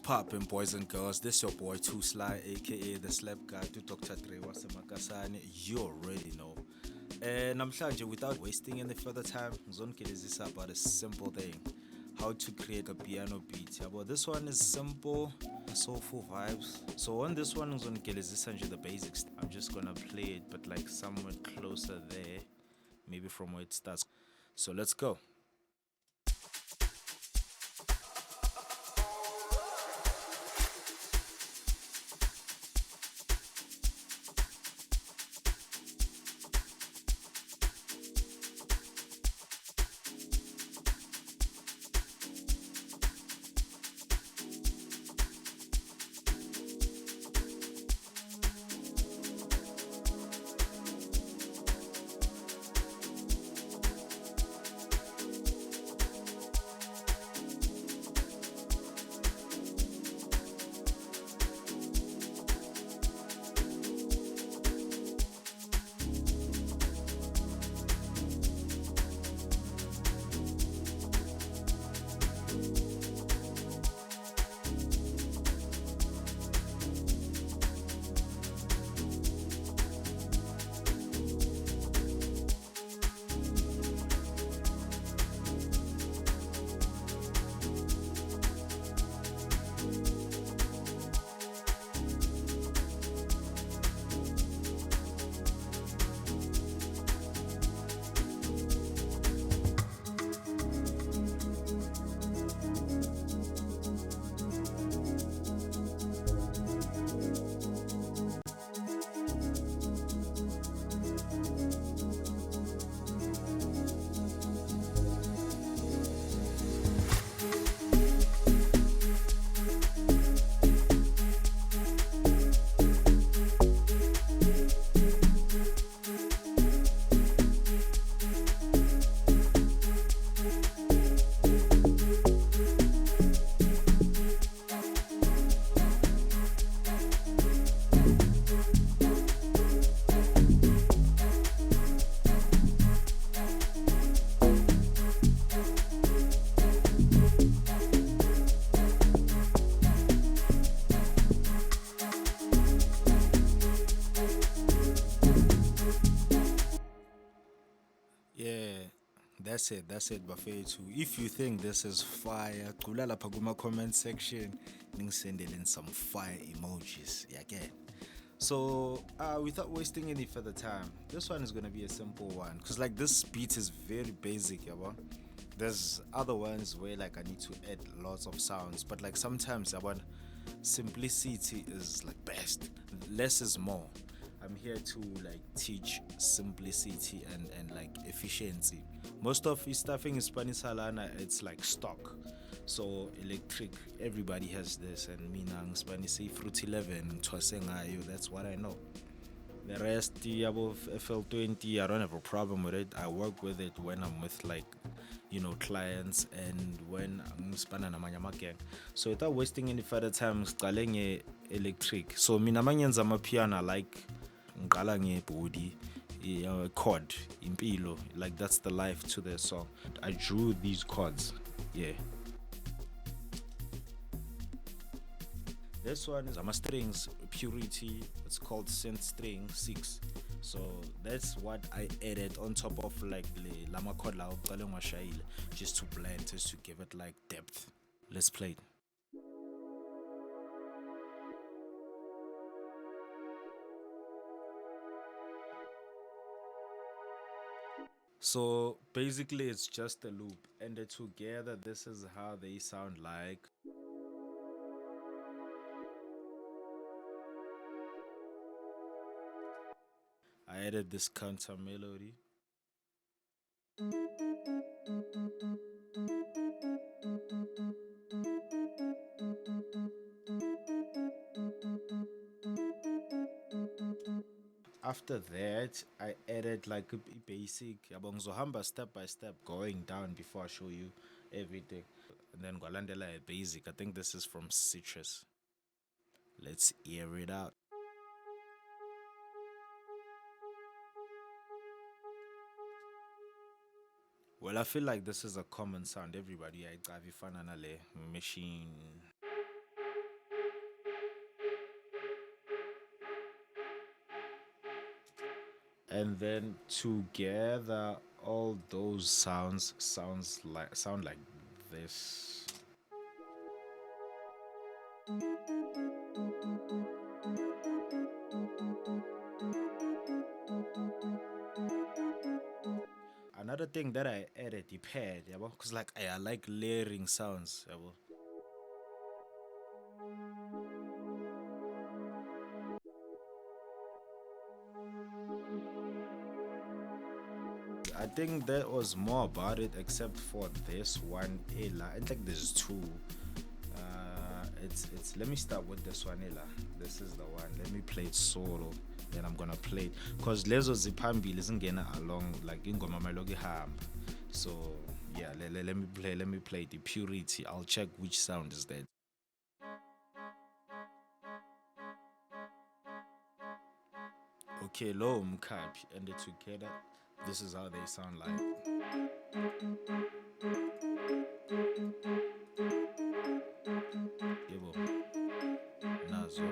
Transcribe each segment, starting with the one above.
poppin', boys and girls? This your boy Too Sly, aka the Slap Guy, to Dr. Dre Wasemakasane. You already know. And I'm sure without wasting any further time, this about a simple thing. How to create a piano beat. Well, this one is simple, soulful vibes. So on this one, the basics. I'm just gonna play it, but like somewhere closer there, maybe from where it starts. So let's go. Yeah, that's it, Buffet too. If you think this is fire, kulala paguma comment section, send in some fire emojis. Yeah, again. So, without wasting any further time, this one is gonna be a simple one. Cause like this beat is very basic, yeah, bro. There's other ones where like I need to add lots of sounds, but like sometimes I want simplicity is like best. Less is more. I'm here to like teach simplicity and like efficiency. Most of his stuffing in Spanish Salana, it's like stock. So electric, everybody has this, and Minang Spanish say Fruit 11, Twasengayo, that's what I know. The rest, the above FL20, I don't have a problem with it. I work with it when I'm with like, clients and when I'm spanning a gang. So without wasting any further time, I'm electric. So minamanyanza Amapiano like ngiqala ngebody chord impilo, like that's the life to the song. I drew these chords. Yeah, this one is Ama strings purity. It's called synth string 6. So that's what I added on top of like the lama chord la uqale ngwashayile, just to blend, just to give it like depth. Let's play it. So basically, it's just a loop, and together, this is how they sound like. I added this counter melody. After that, I added like a basic yabo ngizohamba step by step going down before I show you everything. And then Gwalandela a basic. I think this is from Citrus. Let's hear it out. Well, I feel like this is a common sound. Everybody, I drive nale machine. and then together all those sound like this. Another thing that I added the pad, yeah, because like I like layering sounds, yeah. I think that was more about it, except for this one. I think there's two. It's. Let me start with this one. This is the one. Let me play it solo. Then I'm gonna play it. Cause lezo zipambili zingena along like ingoma malogi ham. So yeah, let me play. Let me play the purity. I'll check which sound is that. Okay, low mkapi and they together. This is how they sound like. Yebo. Nazo.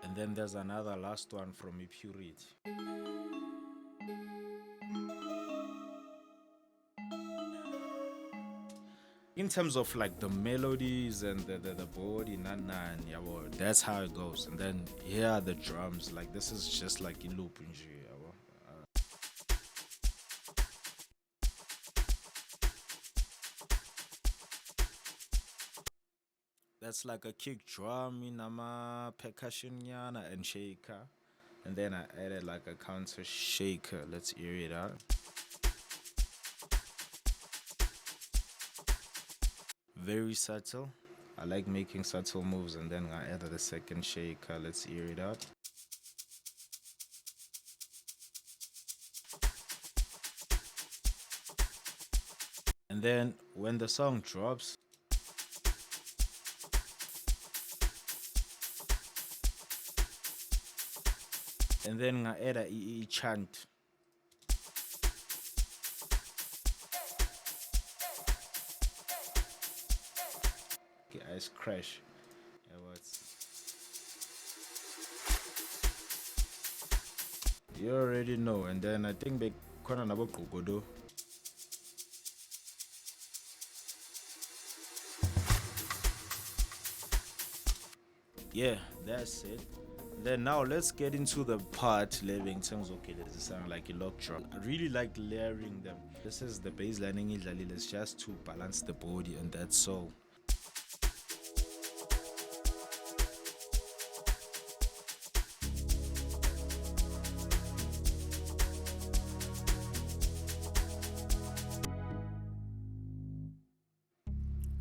And then there's another last one from Purity. In terms of like the melodies and the body, yeah, well, that's how it goes. And then here are the drums. Like this is just like in loop. Yeah, well. That's like a kick drum in a percussion yana and shaker. And then I added like a counter shaker. Let's hear it out. Very subtle. I like making subtle moves, and then I added a second shaker. Let's hear it out. And then when the song drops, and then I add a chant. Okay, ice crash. Yeah, you already know. And then I think they kona nabo kogodo. Yeah, that's it. Then now let's get into the part living things. Okay, does it sound like a lock drum? I really like layering them. This is the bass lining it's just to balance the body, and that's all.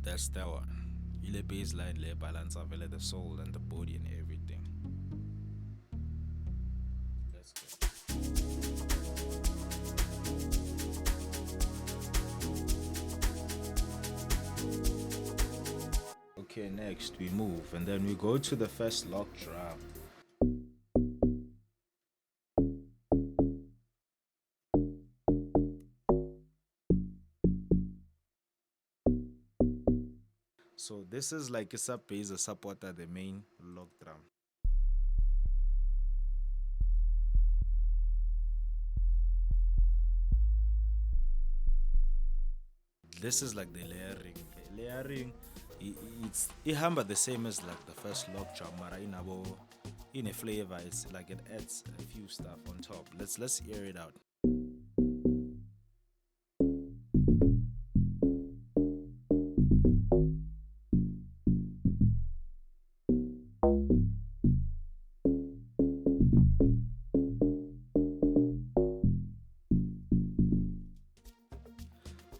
That's that one. Ile baseline le balance of the soul and the body and everything. That's good. Okay, next we move and then we go to the first lock drum. So this is like a sub bass, a supporter, the main lock drum. This is like the layering. Layering, it hammer the same as like the first lock drum, but in a flavor, it's like it adds a few stuff on top. Let's hear it out.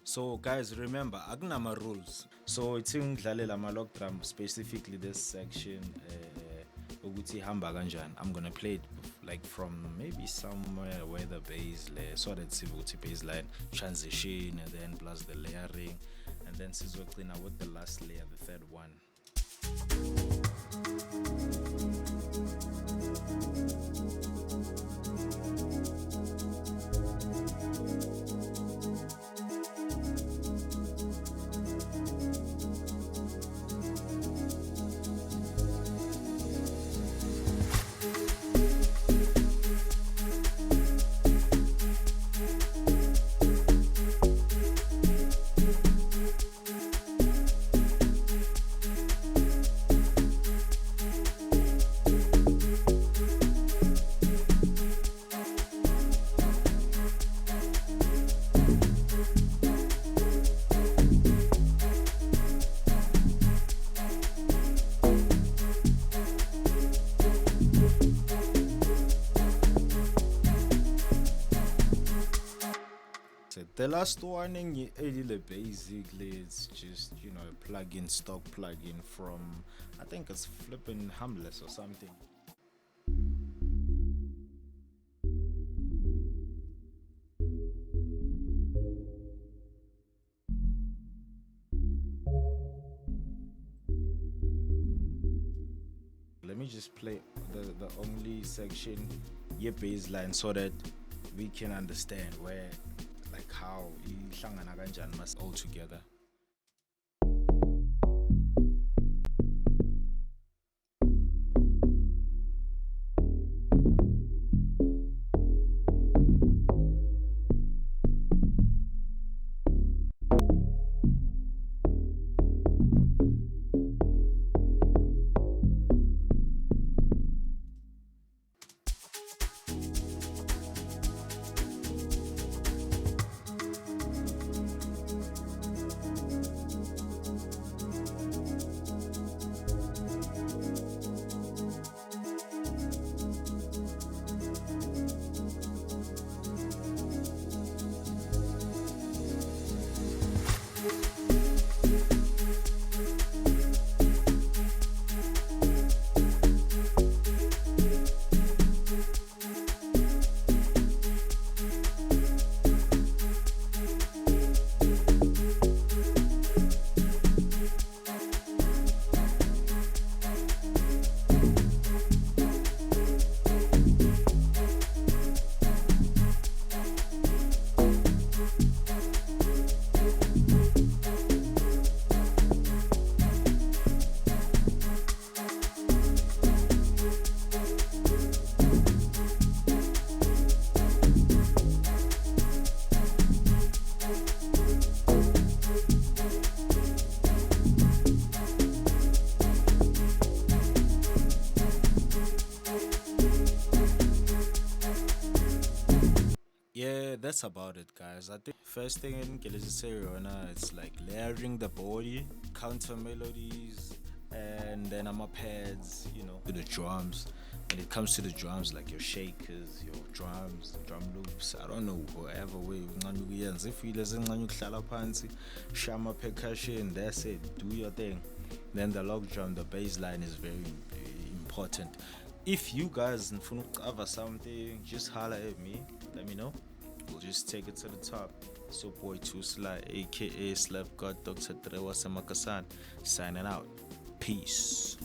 So guys, remember, akunama rules. So it's in ama lock drum, specifically this section. Ukuthi hamba kanjani. I'm gonna play it like from maybe somewhere where the bass layer, so that it's bass line transition, and then plus the layering, and then sizogcina with the last layer, the third one. The last one basically it's just a plug-in stock plug-in from, I think it's flipping Harmless or something. Let me just play the only section, your bass line, so that we can understand where, like how ihlangana kanjani mas all together. Yeah, that's about it, guys. I think first thing in Rona, it's like layering the body, counter melodies, and then pads, to the drums. When it comes to the drums, like your shakers, your drums, the drum loops, I don't know, whatever way, if you listen, shama percussion, that's it, do your thing. Then the log drum, the bass line is very important. If you guys cover something, just holler at me. Let me know. We'll just take it to the top. So boy Too Sly, aka Slap God Dr. Trewa Samakasan, signing out. Peace.